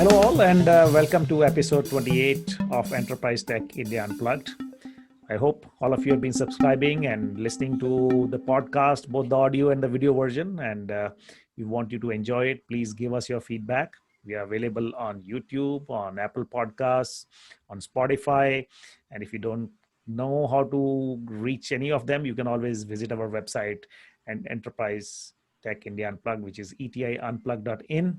Hello, all, and welcome to episode 28 of Enterprise Tech India Unplugged. I hope all of you have been subscribing and listening to the podcast, both the audio and the video version. And we want you to enjoy it. Please give us your feedback. We are available on YouTube, on Apple Podcasts, on Spotify. And if you don't know how to reach any of them, you can always visit our website and Enterprise Tech India Unplugged, which is etiunplugged.in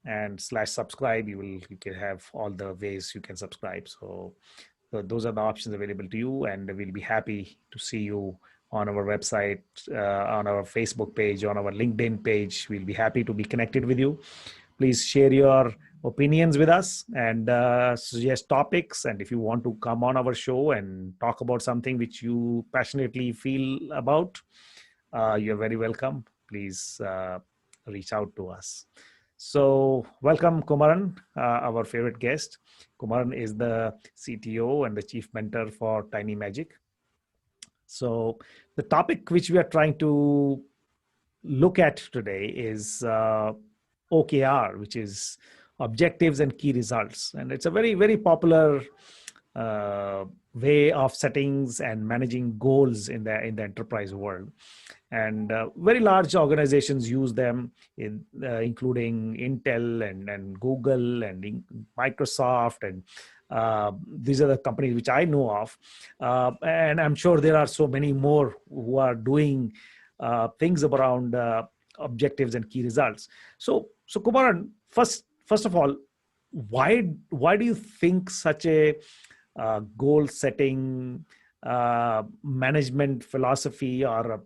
and /subscribe. You can have all the ways you can subscribe. So those are the options available to you, and we'll be happy to see you on our website, on our Facebook page, on our LinkedIn page. We'll be happy to be connected with you. Please share your opinions with us and suggest topics. And if you want to come on our show and talk about something which you passionately feel about, you're very welcome. Please reach out to us. So welcome, Kumaran, our favorite guest. Kumaran is the CTO and the chief mentor for Tiny Magic. So the topic which we are trying to look at today is OKR, which is objectives and key results. And it's a very, very popular way of settings and managing goals in the enterprise world. And very large organizations use them, including Intel and Google and Microsoft, and these are the companies which I know of. And I'm sure there are so many more who are doing things around objectives and key results. So Kumaran, first of all, why do you think such a goal setting management philosophy or a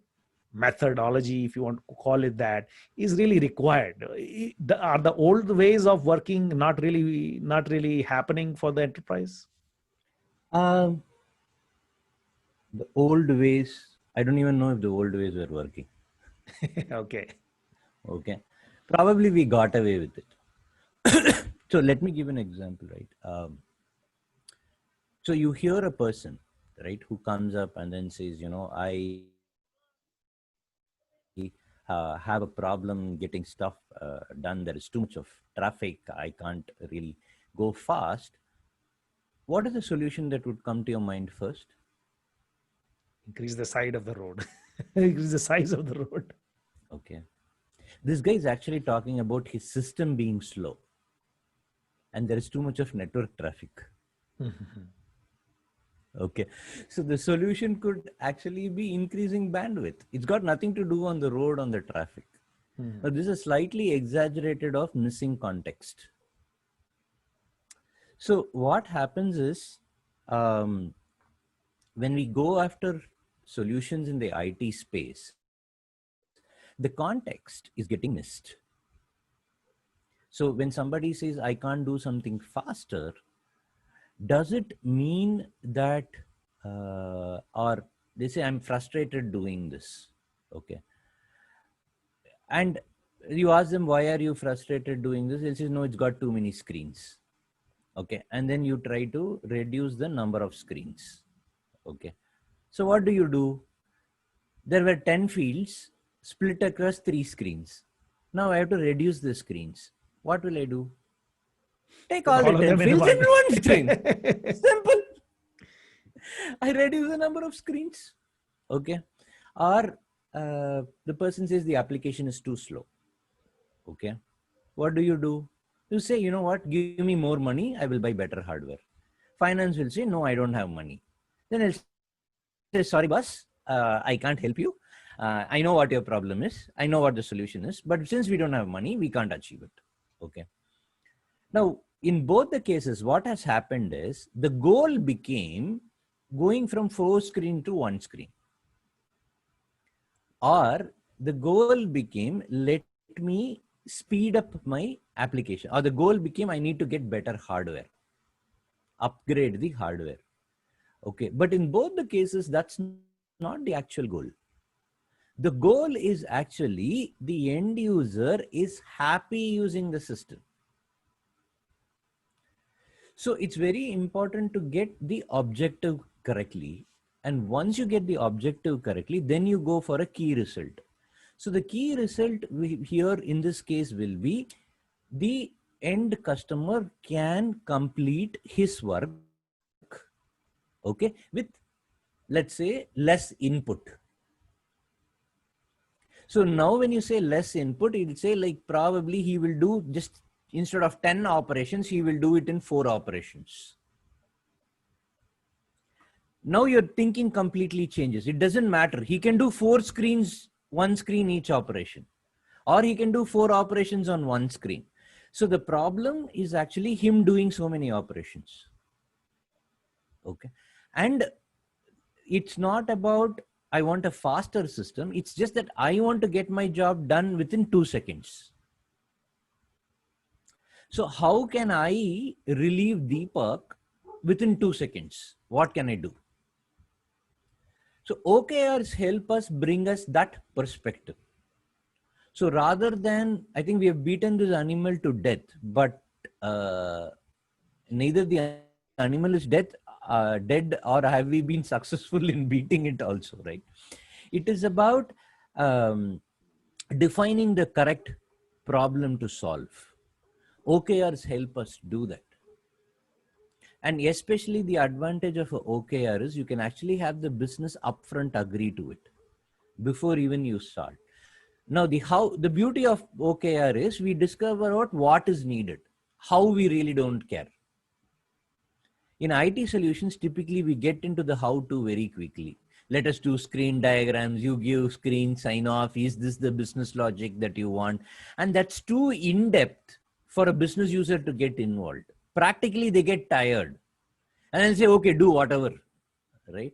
methodology, if you want to call it that, is really required? Are the old ways of working not really happening for the enterprise? The old ways, I don't even know if the old ways were working. Okay. Probably we got away with it. So let me give an example, right? So you hear a person, right, who comes up and then says, I have a problem getting stuff done. There is too much of traffic. I can't really go fast. What is the solution that would come to your mind first? Increase the side of the road. Increase the size of the road. Okay. This guy is actually talking about his system being slow. And there is too much of network traffic. Okay. So the solution could actually be increasing bandwidth. It's got nothing to do on the road, on the traffic. But this is slightly exaggerated of missing context. So what happens is, when we go after solutions in the IT space, the context is getting missed. So when somebody says, I can't do something faster, does it mean that, or they say, I'm frustrated doing this? Okay. And you ask them, why are you frustrated doing this? They'll say, no, it's got too many screens. Okay. And then you try to reduce the number of screens. Okay. So what do? There were 10 fields split across 3 screens. Now I have to reduce the screens. What will I do? Take all the 10 fields in one screen. Simple. I reduce the number of screens. Okay. Or the person says the application is too slow. Okay. What do? You say, you know what? Give me more money. I will buy better hardware. Finance will say, no, I don't have money. Then I'll say, sorry, boss, I can't help you. I know what your problem is. I know what the solution is. But since we don't have money, we can't achieve it. Okay. Now, in both the cases, what has happened is the goal became going from 4 screen to 1 screen. Or the goal became, let me speed up my application. Or the goal became, I need to get better hardware. Upgrade the hardware. Okay. But in both the cases, that's not the actual goal. The goal is actually the end user is happy using the system. So it's very important to get the objective correctly. And once you get the objective correctly, then you go for a key result. So the key result here in this case will be the end customer can complete his work, okay, with, let's say, less input. So now when you say less input, you'll say like probably he will do just, instead of 10 operations, he will do it in 4 operations. Now your thinking completely changes. It doesn't matter. He can do 4 screens, 1 screen each operation, or he can do 4 operations on 1 screen. So the problem is actually him doing so many operations. Okay. And it's not about, I want a faster system. It's just that I want to get my job done within 2 seconds. So how can I relieve Deepak within 2 seconds? What can I do? So OKRs help us bring us that perspective. So rather than, I think we have beaten this animal to death, but neither the animal is dead or have we been successful in beating it also, right? It is about defining the correct problem to solve. OKRs help us do that. And especially the advantage of an OKR is you can actually have the business upfront agree to it before even you start. Now, the beauty of OKR is we discover out what is needed, how we really don't care. In IT solutions, typically we get into the how-to very quickly. Let us do screen diagrams, you give screen sign off, is this the business logic that you want? And that's too in-depth for a business user to get involved. Practically, they get tired and they'll say, okay, do whatever, right?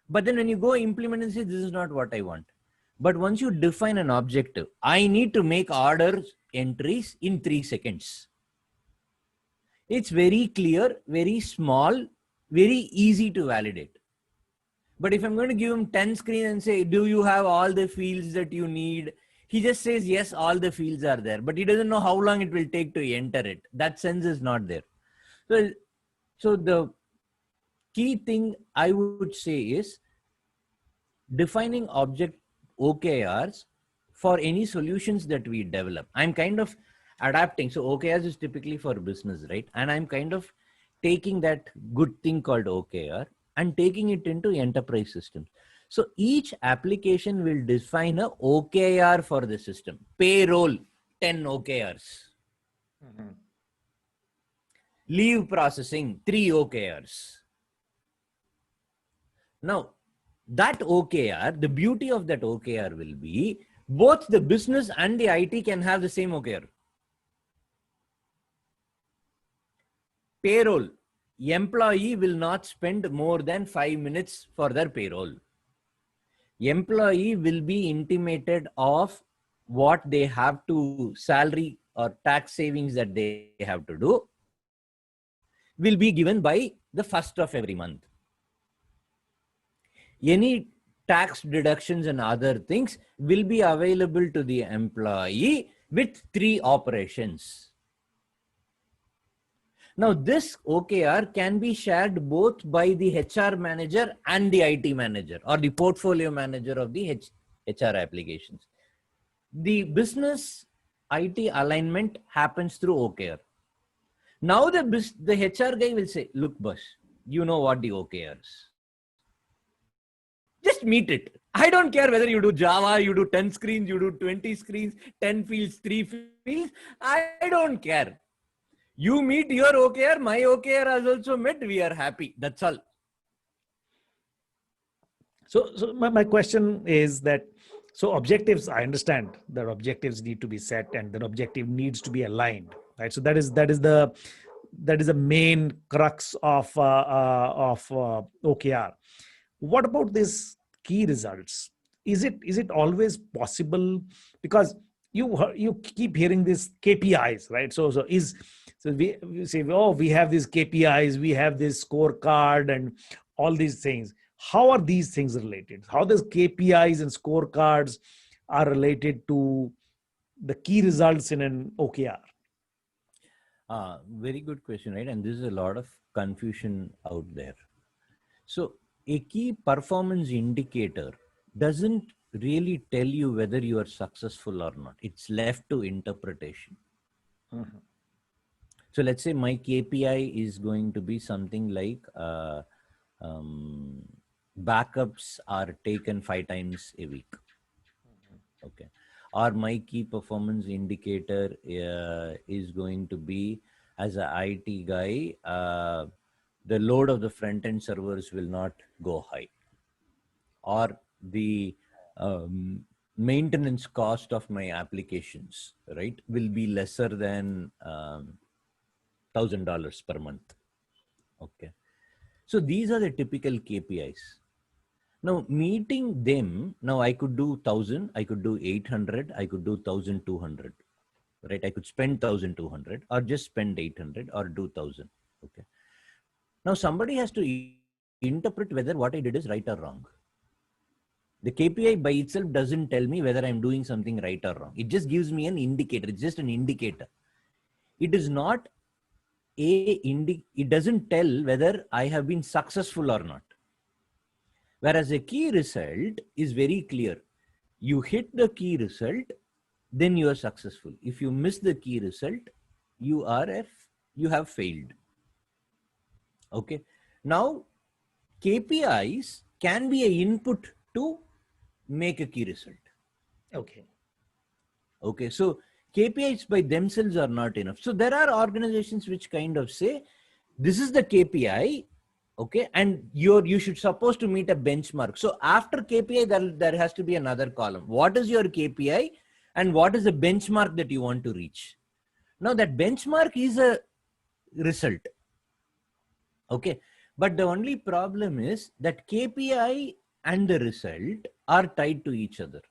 But then when you go implement and say, this is not what I want. But once you define an objective, I need to make orders entries in 3 seconds. It's very clear, very small, very easy to validate. But if I'm going to give him 10 screens and say, do you have all the fields that you need? He just says, yes, all the fields are there, but he doesn't know how long it will take to enter it. That sense is not there. So the key thing I would say is defining object OKRs for any solutions that we develop. I'm kind of adapting. So OKRs is typically for business, right? And I'm kind of taking that good thing called OKR and taking it into enterprise systems. So each application will define a OKR for the system. Payroll, 10 OKRs. Mm-hmm. Leave processing, 3 OKRs. Now, that OKR, the beauty of that OKR will be both the business and the IT can have the same OKR. Payroll, employee will not spend more than 5 minutes for their payroll. Employee will be intimated of what they have to salary or tax savings that they have to do will be given by the 1st of every month. Any tax deductions and other things will be available to the employee with 3 operations. Now, this OKR can be shared both by the HR manager and the IT manager or the portfolio manager of the HR applications. The business IT alignment happens through OKR. Now, the HR guy will say, look, boss, you know what the OKR is. Just meet it. I don't care whether you do Java, you do 10 screens, you do 20 screens, 10 fields, 3 fields. I don't care. You meet your OKR, my OKR has also met. We are happy. That's all. So my question is that, so objectives, I understand that objectives need to be set and that objective needs to be aligned, right? So that is the main crux of OKR. What about these key results? Is it always possible? Because you keep hearing these KPIs, right? So we say, oh, we have these KPIs, we have this scorecard and all these things. How are these things related? How does KPIs and scorecards are related to the key results in an OKR? Very good question, right? And this is a lot of confusion out there. So a key performance indicator doesn't really tell you whether you are successful or not. It's left to interpretation. Mm-hmm. So let's say my KPI is going to be something like backups are taken 5 times a week. Okay. Or my key performance indicator is going to be, as an IT guy, the load of the front end servers will not go high, or the maintenance cost of my applications, right, will be lesser than $1,000 per month. Okay. So these are the typical KPIs. Now meeting them, now I could do 1,000, I could do 800, I could do 1,200, right? I could spend 1,200 or just spend 800 or do 1,000. Okay. Now somebody has to interpret whether what I did is right or wrong. The KPI by itself doesn't tell me whether I'm doing something right or wrong. It just gives me an indicator. It's just an indicator. It is not it doesn't tell whether I have been successful or not. Whereas a key result is very clear. You hit the key result, then you are successful. If you miss the key result, you have failed. Okay. Now, KPIs can be an input to make a key result. Okay. Okay. So KPIs by themselves are not enough. So there are organizations which kind of say, this is the KPI. Okay. And you should supposed to meet a benchmark. So after KPI, there has to be another column. What is your KPI and what is the benchmark that you want to reach? Now that benchmark is a result. Okay. But the only problem is that KPI and the result are tied to each other.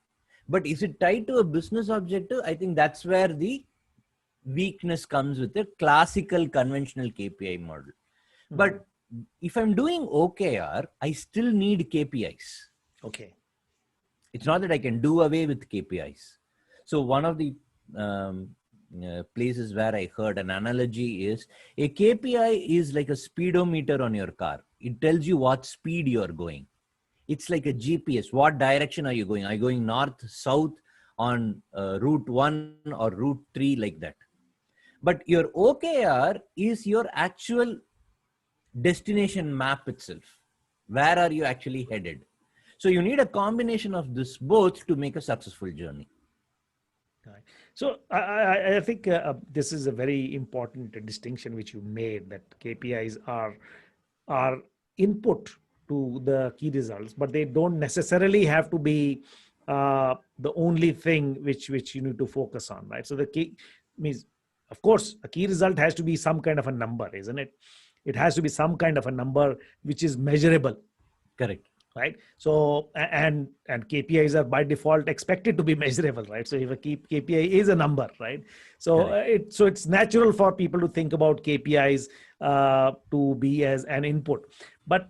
But is it tied to a business objective? I think that's where the weakness comes with a classical conventional KPI model. Mm-hmm. But if I'm doing OKR, I still need KPIs. Okay. It's not that I can do away with KPIs. So one of the places where I heard an analogy is a KPI is like a speedometer on your car. It tells you what speed you are going. It's like a GPS. What direction are you going? Are you going north, south, on route 1 or route 3, like that? But your OKR is your actual destination map itself. Where are you actually headed? So you need a combination of this both to make a successful journey. Right. So I think this is a very important distinction which you made, that KPIs are input to the key results, but they don't necessarily have to be the only thing which you need to focus on, right? So the key means, of course, a key result has to be some kind of a number, isn't it? It has to be some kind of a number which is measurable. Correct. Right. So, and KPIs are by default expected to be measurable, right? So if a KPI is a number, right? So it's natural for people to think about KPIs to be as an input. But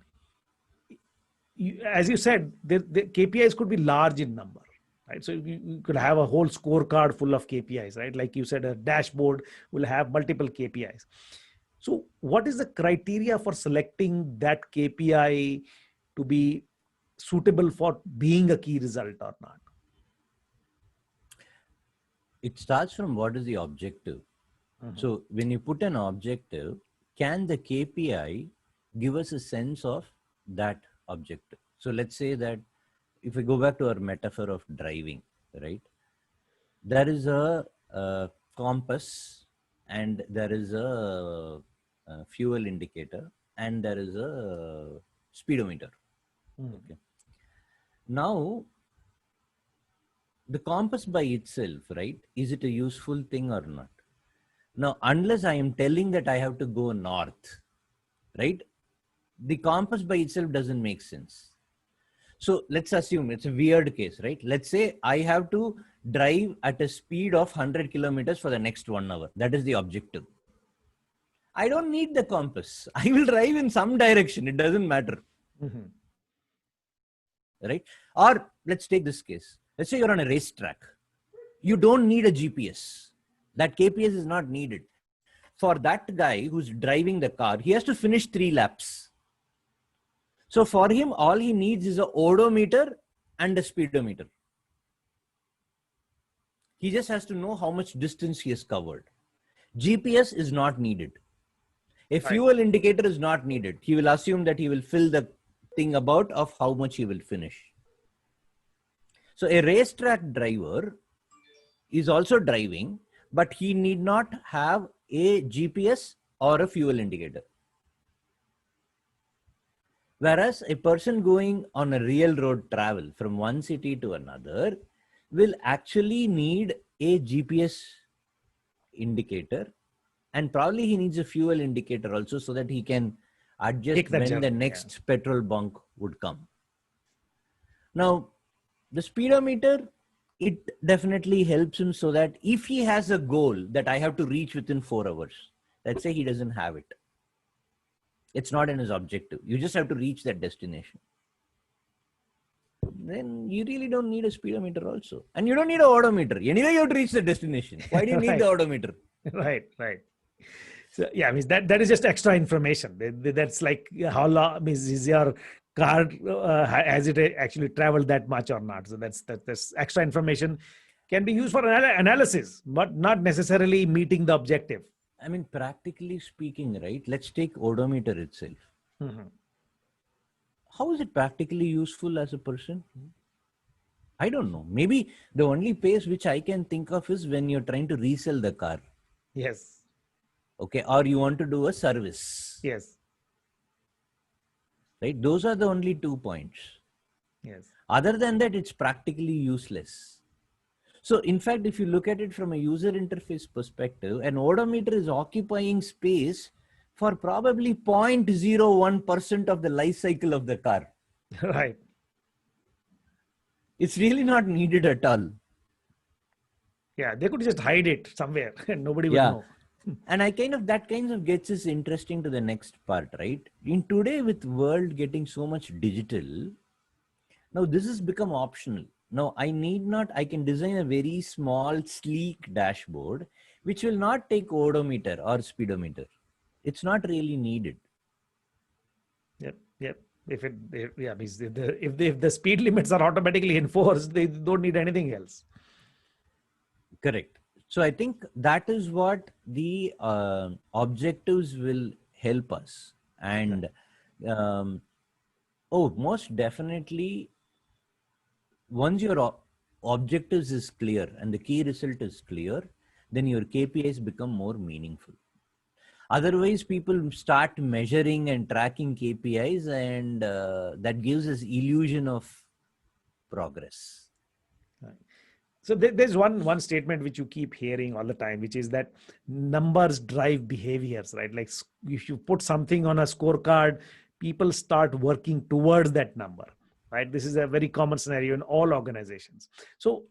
as you said, the KPIs could be large in number, right? So you could have a whole scorecard full of KPIs, right? Like you said, a dashboard will have multiple KPIs. So what is the criteria for selecting that KPI to be suitable for being a key result or not? It starts from what is the objective. Mm-hmm. So when you put an objective, can the KPI give us a sense of that objective? So let's say that if we go back to our metaphor of driving, right? There is a compass and there is a fuel indicator and there is a speedometer. Okay. Now, the compass by itself, right? Is it a useful thing or not? Now, unless I am telling that I have to go north, right? The compass by itself doesn't make sense. So let's assume it's a weird case, right? Let's say I have to drive at a speed of 100 kilometers for the next 1 hour. That is the objective. I don't need the compass. I will drive in some direction. It doesn't matter. Mm-hmm. Right? Or let's take this case. Let's say you're on a racetrack. You don't need a GPS. That KPS is not needed. For that guy who's driving the car, he has to finish 3 laps. So for him, all he needs is an odometer and a speedometer. He just has to know how much distance he has covered. GPS is not needed. A fuel indicator is not needed. He will assume that he will fill the thing about of how much he will finish. So a racetrack driver is also driving, but he need not have a GPS or a fuel indicator. Whereas a person going on a real road travel from one city to another will actually need a GPS indicator, and probably he needs a fuel indicator also, so that he can adjust when journey, the next petrol bunk would come. Now, the speedometer, it definitely helps him, so that if he has a goal that I have to reach within 4 hours, let's say he doesn't have it, it's not in his objective, you just have to reach that destination, then you really don't need a speedometer also. And you don't need an odometer. Anyway, you have to reach the destination. Why do you need the odometer? Right. So yeah, I mean that is just extra information. That's like how long is your car, has it actually traveled that much or not? So that's extra information, can be used for analysis, but not necessarily meeting the objective. I mean, practically speaking, right? Let's take odometer itself. Mm-hmm. How is it practically useful as a person? I don't know. Maybe the only pace which I can think of is when you're trying to resell the car. Yes. Okay. Or you want to do a service. Yes. Right. Those are the only 2 points. Yes. Other than that, it's practically useless. So in fact, if you look at it from a user interface perspective, an odometer is occupying space for probably 0.01% of the life cycle of the car. Right. It's really not needed at all. Yeah, they could just hide it somewhere and nobody would know. And that kind of gets us interesting to the next part, right? In today, with world getting so much digital, now this has become optional. Now I can design a very small, sleek dashboard, which will not take odometer or speedometer. It's not really needed. Yep. If the speed limits are automatically enforced, they don't need anything else. Correct. So I think that is what the objectives will help us. And most definitely, once your objectives is clear and the key result is clear, then your KPIs become more meaningful. Otherwise, people start measuring and tracking KPIs, and that gives us illusion of progress. So there's one statement which you keep hearing all the time, which is that numbers drive behaviors, right? Like if you put something on a scorecard, people start working towards that number, right? This is a very common scenario in all organizations. So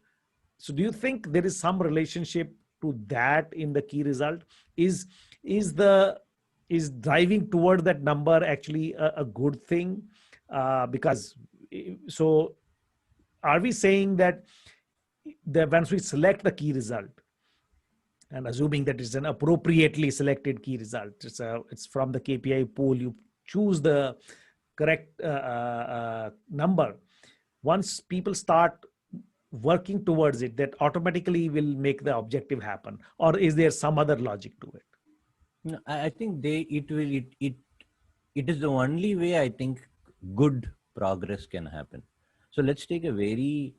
do you think there is some relationship to that in the key result? Is driving toward that number actually a good thing? Because so are we saying that once we select the key result, and assuming that it's an appropriately selected key result, it's from the KPI pool, you choose the correct number. Once people start working towards it, that automatically will make the objective happen, or is there some other logic to it? No, I think it is the only way I think good progress can happen. So let's take a very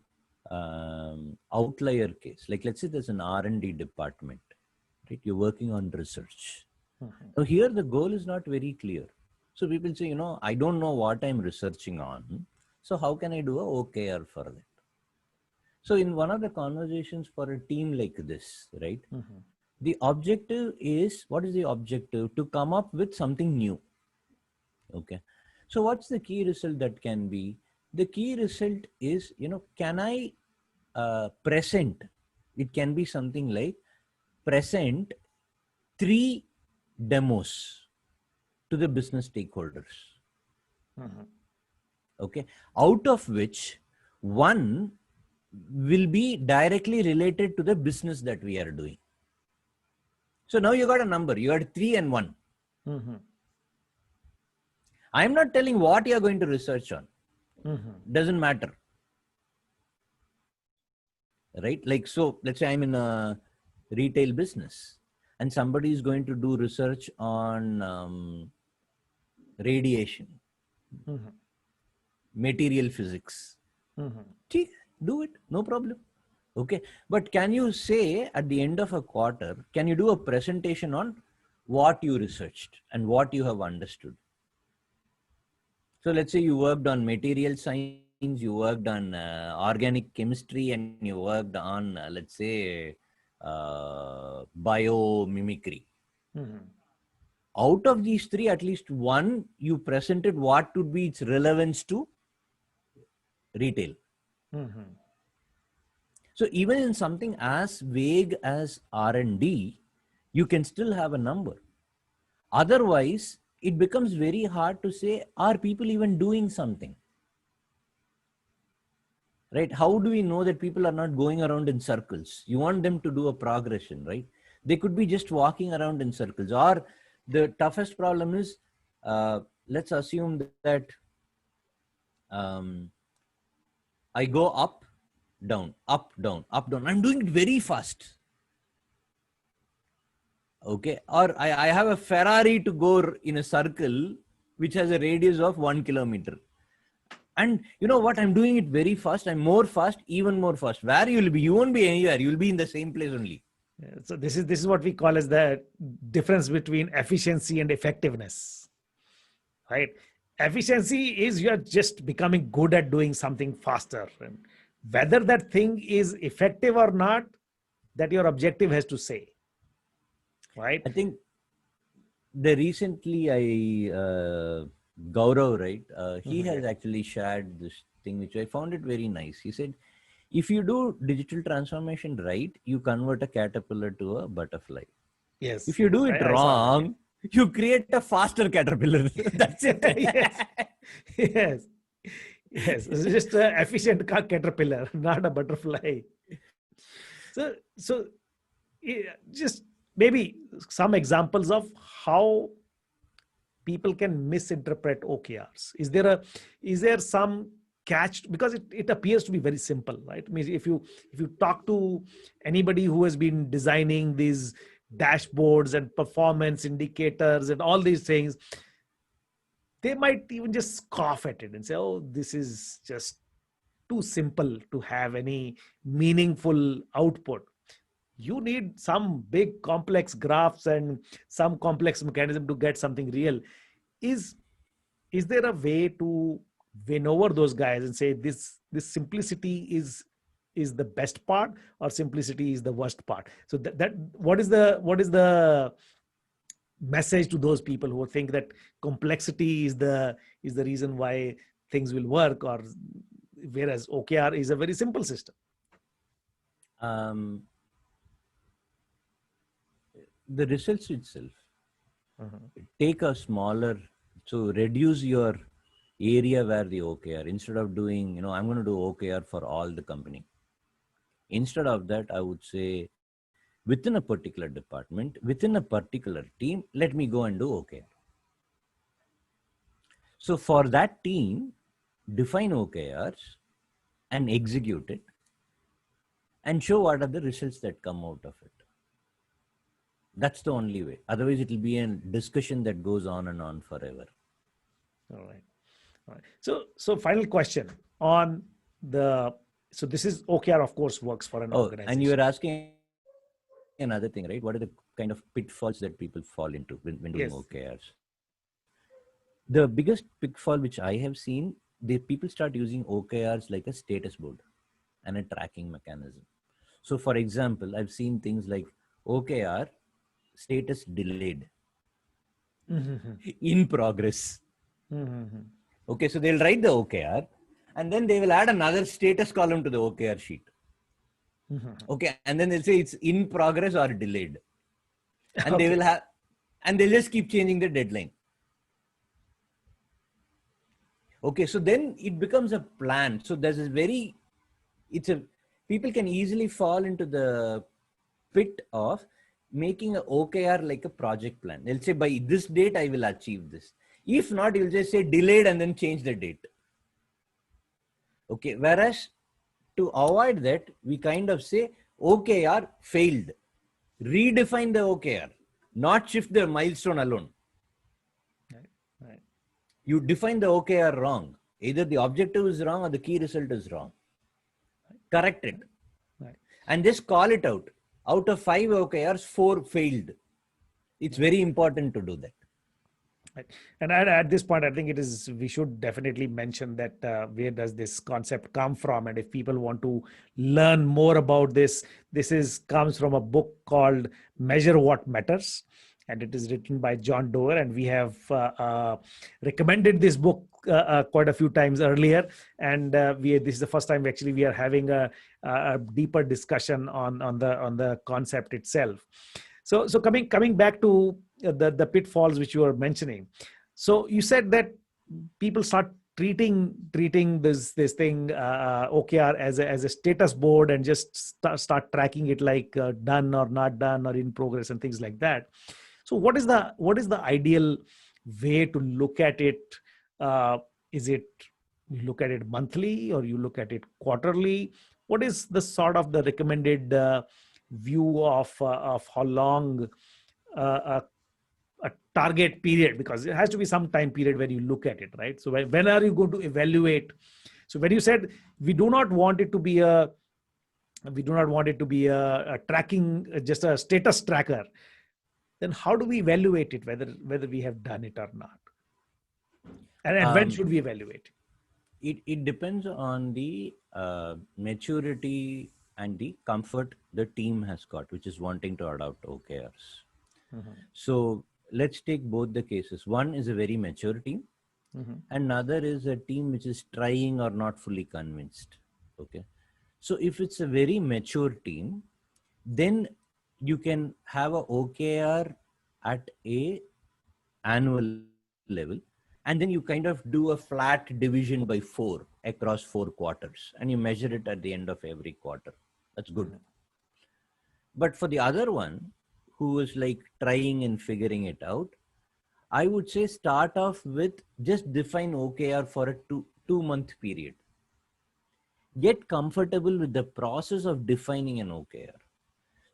outlier case. Like let's say there's an R&D department, right? You're working on research. Mm-hmm. So here the goal is not very clear. So people say, I don't know what I'm researching on. So how can I do a OKR for that? So in one of the conversations for a team like this, right? Mm-hmm. The objective is, what is the objective? To come up with something new. Okay. So what's the key result that can be? The key result is, can I present? It can be something like present 3 demos to the business stakeholders. Mm-hmm. Okay. Out of which 1 will be directly related to the business that we are doing. So now you got a number, you got 3 and 1. Mm-hmm. I'm not telling what you are going to research on. Mm-hmm. Doesn't matter. Right? Like, so let's say I'm in a retail business. and somebody is going to do research on radiation, material physics. Do it, no problem. Okay, but can you say at the end of a quarter, can you do a presentation on what you researched and what you have understood? So let's say you worked on material science, you worked on organic chemistry, and you worked on, let's say, biomimicry. Out of these three, at least one, you presented what would be its relevance to retail. So even in something as vague as R&D, you can still have a number. Otherwise, it becomes very hard to say, are people even doing something? Right? How do we know that people are not going around in circles? You want them to do a progression, right? They could be just walking around in circles. Or the toughest problem is, let's assume that I go up, down, up, down, up, down. I'm doing it very fast. Okay. Or I have a Ferrari to go in a circle which has a radius of 1 kilometer. And you know what? I'm doing it very fast. I'm more fast, even more fast. Where you will be? You won't be anywhere. You'll be in the same place only. Yeah, so this is what we call as the difference between efficiency and effectiveness, right? Efficiency is you're just becoming good at doing something faster, and whether that thing is effective or not, that your objective has to say, right? I think recently Gaurav, right? He has actually shared this thing, which I found it very nice. He said, if you do digital transformation right, you convert a caterpillar to a butterfly. Yes. If you do it wrong, you create a faster caterpillar. That's it. Yes. Yes. It's just an efficient caterpillar, not a butterfly. So just maybe some examples of how people can misinterpret OKRs. Is there some catch, because it appears to be very simple, right? I mean, if you talk to anybody who has been designing these dashboards and performance indicators and all these things, they might even just scoff at it and say, oh, this is just too simple to have any meaningful output. You need some big complex graphs and some complex mechanism to get something real. Is there a way to win over those guys and say this simplicity is the best part, or simplicity is the worst part? So that what is the message to those people who think that complexity is the reason why things will work, or whereas OKR is a very simple system? The results itself, take a smaller, so reduce your area where the OKR, instead of doing, I'm going to do OKR for all the company. Instead of that, I would say within a particular department, within a particular team, let me go and do OKR. So for that team, define OKRs and execute it and show what are the results that come out of it. That's the only way. Otherwise, it will be a discussion that goes on and on forever. All right. So final question on so this is OKR, of course, works for an organization. And you were asking another thing, right? What are the kind of pitfalls that people fall into when doing OKRs? The biggest pitfall which I have seen, people start using OKRs like a status board and a tracking mechanism. So for example, I've seen things like OKR status delayed, in progress. Okay, so they'll write the OKR and then they will add another status column to the OKR sheet. Okay, and then they'll say it's in progress or delayed. And they will have, and they'll just keep changing the deadline. Okay, so then it becomes a plan. So there's people can easily fall into the pit of making an OKR like a project plan. They'll say, by this date, I will achieve this. If not, you'll just say delayed and then change the date. Okay, whereas to avoid that, we kind of say OKR failed. redefine the OKR, not shift the milestone alone. Right. Right. You define the OKR wrong. Either the objective is wrong or the key result is wrong. Correct it. Right. And just call it out. Out of 5 OKRs, 4 failed. It's very important to do that. Right. And at this point, I think we should definitely mention that where does this concept come from? And if people want to learn more about this, comes from a book called Measure What Matters. And it is written by John Doerr. And we have recommended this book quite a few times earlier. And this is the first time actually we are having a deeper discussion on the concept itself. So coming back to the pitfalls which you were mentioning. So you said that people start treating this thing OKR as a status board and just start tracking it like done or not done or in progress and things like that. So what is the ideal way to look at it? Is it you look at it monthly or you look at it quarterly? What is the sort of the recommended view of how long a target period, because it has to be some time period where you look at it, right? So when are you going to evaluate? So when you said we do not want it to be a tracking, just a status tracker, then how do we evaluate it, whether we have done it or not? And when should we evaluate? It depends on the maturity and the comfort the team has got, which is wanting to adopt OKRs. Mm-hmm. So let's take both the cases. One is a very mature team. Mm-hmm. Another is a team which is trying or not fully convinced. Okay. So if it's a very mature team, then you can have a OKR at a annual level. And then you kind of do a flat division by 4 across 4 quarters. And you measure it at the end of every quarter. That's good. Mm-hmm. But for the other one, who is like trying and figuring it out, I would say start off with just define OKR for a two-month period. Get comfortable with the process of defining an OKR.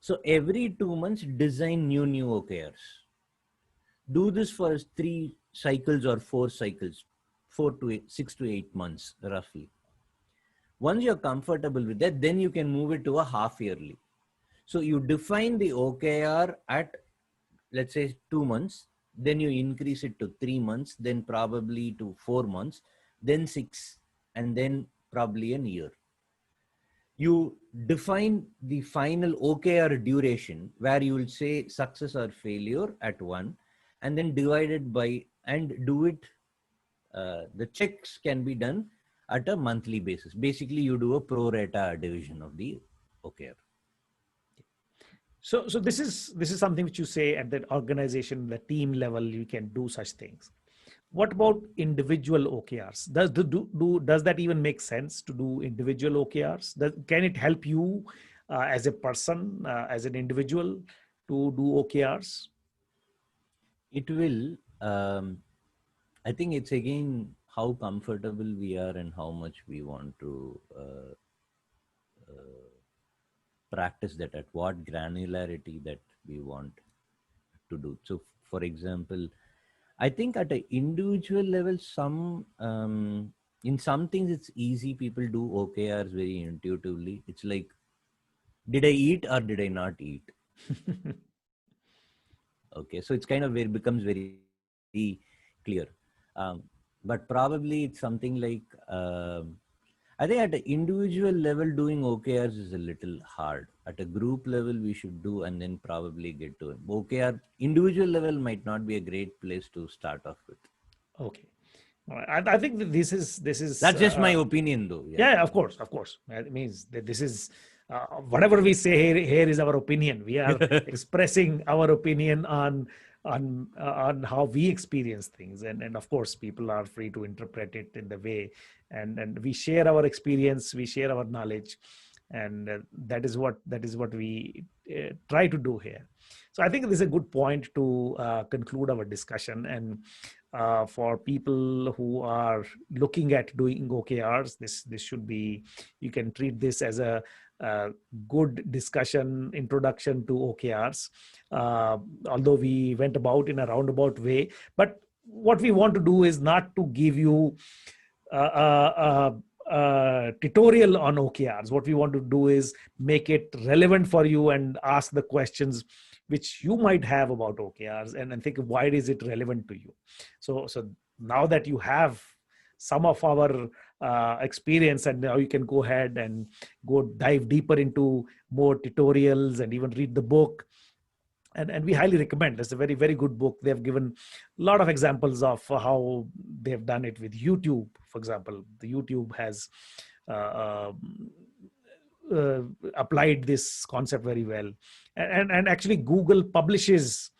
So every 2 months, design new OKRs. Do this for 3 cycles or 4 cycles, 6 to 8 months, roughly. Once you're comfortable with that, then you can move it to a half yearly. So you define the OKR at, let's say, 2 months, then you increase it to 3 months, then probably to 4 months, then 6, and then probably a year. You define the final OKR duration where you will say success or failure at 1, and then divide it by, and do it, the checks can be done at a monthly basis. Basically, you do a pro rata division of the OKR. So this is something which you say at the organization, the team level, you can do such things. What about individual OKRs? Does that even make sense to do individual OKRs? Can it help you as a person, as an individual, to do OKRs? It will. I think it's again how comfortable we are and how much we want to practice that, at what granularity that we want to do. So, for example, I think at an individual level, in some things it's easy. People do OKRs very intuitively. It's like, did I eat or did I not eat? Okay, so it's kind of it becomes very clear. But probably it's something like, I think at an individual level, doing OKRs is a little hard. At a group level, we should do and then probably get to it. OKR individual level might not be a great place to start off with. Okay. I think that this is that's just my opinion, though. Yeah, of course. It means that this is whatever we say here is our opinion. We are expressing our opinion on how we experience things, and of course people are free to interpret it in the way, and we share our experience, we share our knowledge, and that is what we try to do here. So I think this is a good point to conclude our discussion. And for people who are looking at doing OKRs. This should be, you can treat this as a good discussion introduction to OKRs. Although we went about in a roundabout way, but what we want to do is not to give you a tutorial on OKRs. What we want to do is make it relevant for you and ask the questions which you might have about OKRs, and think, why is it relevant to you? So now that you have some of our experience, and now you can go ahead and go dive deeper into more tutorials and even read the book. And we highly recommend. It's a very, very good book. They've given a lot of examples of how they've done it with YouTube. For example, the YouTube has uh, applied this concept very well. And actually Google publishes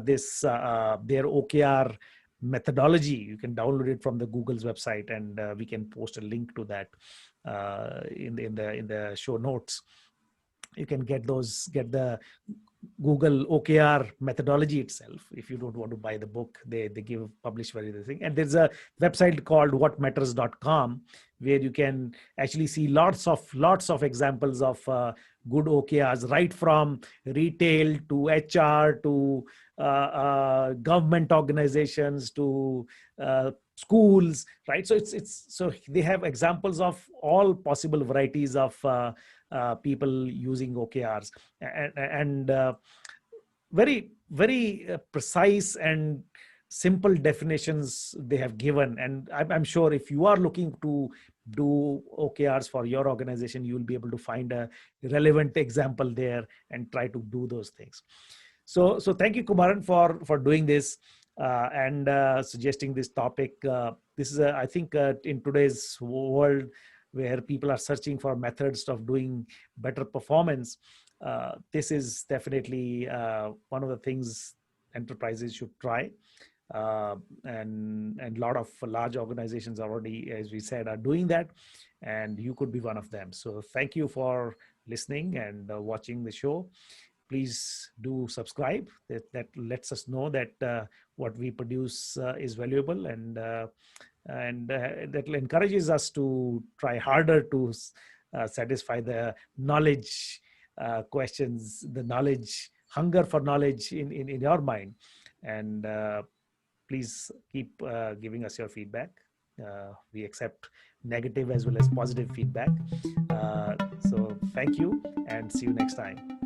this their OKR methodology. You can download it from the Google's website, and we can post a link to that in the show notes. You can get the Google OKR methodology itself. If you don't want to buy the book, they publish very the thing. And there's a website called whatmatters.com where you can actually see lots of examples of good OKRs, right from retail to HR to government organizations to schools, right? So so they have examples of all possible varieties of people using OKRs, and very, very precise and simple definitions they have given. And I'm sure if you are looking to do OKRs for your organization, you'll be able to find a relevant example there and try to do those things. So thank you, Kumaran, for doing this and suggesting this topic. This is, I think, in today's world where people are searching for methods of doing better performance, this is definitely one of the things enterprises should try. And a lot of large organizations already, as we said, are doing that, and you could be one of them. So thank you for listening and watching the show. Please do subscribe. That lets us know that what we produce is valuable, and that encourages us to try harder to satisfy the knowledge questions, the knowledge hunger for knowledge in your mind. And please keep giving us your feedback. We accept negative as well as positive feedback. So thank you, and see you next time.